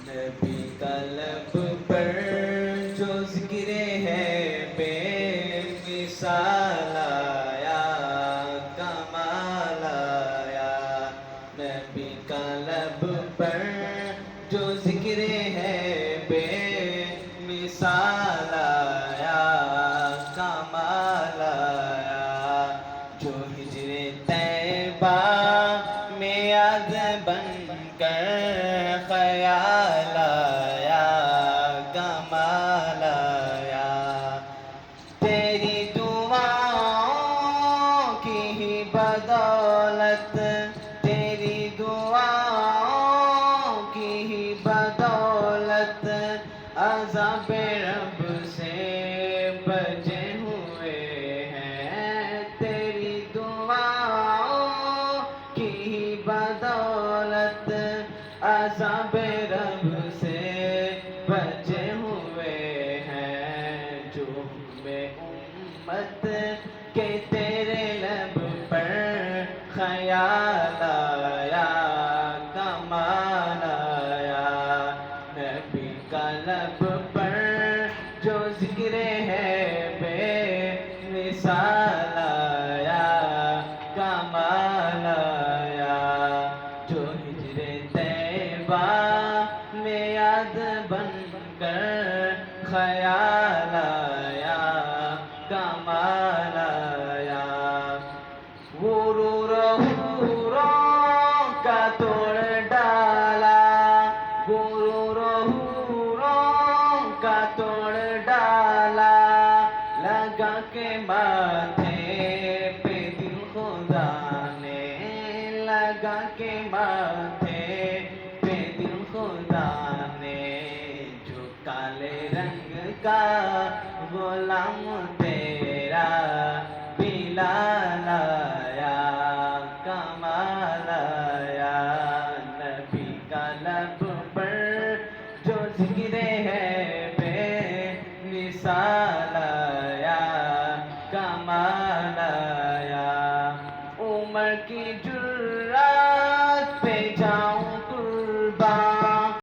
نبی کا لب پر جو ذکر ہے بے مثال آیا، کمال آیا۔ نبی کا لب پر جو ذکر ہے بے مثال آیا، کمال آیا۔ جو ہجر طیبہ میں یاد بن کر خیال آیا، کمال آیا۔ تیری دعاؤں کی ہی بدولت، تیری دعاؤں کی ہی بدولت عذاب رب سے بچے ہوئے ہیں۔ تیری دعاؤں کی ہی بدولت عذاب رب سے بچے ہوئے ہیں۔ جو میں امت کے تیرے لب پر خیال آیا، کمال آیا۔ نبی کا لب پر جو ذکر ہے بے مثال آیا، کمال آیا۔ جو ہجر طیبہ میں یاد بن کر خیال آیا، کمال آیا۔ غرور حوروں کا توڑ ڈالا، غرور حوروں کا توڑ ڈالا، لگا کے ماتھے پہ دل خدا نے، لگا کے ماتھے پہ دل خدا نے۔ جو کالے رنگ کا غلام تیرا بلال آیا، کمال آیا۔ نبی کا لب پر جو ذکر ہے بے مثال آیا، کمال آیا۔ عمر کی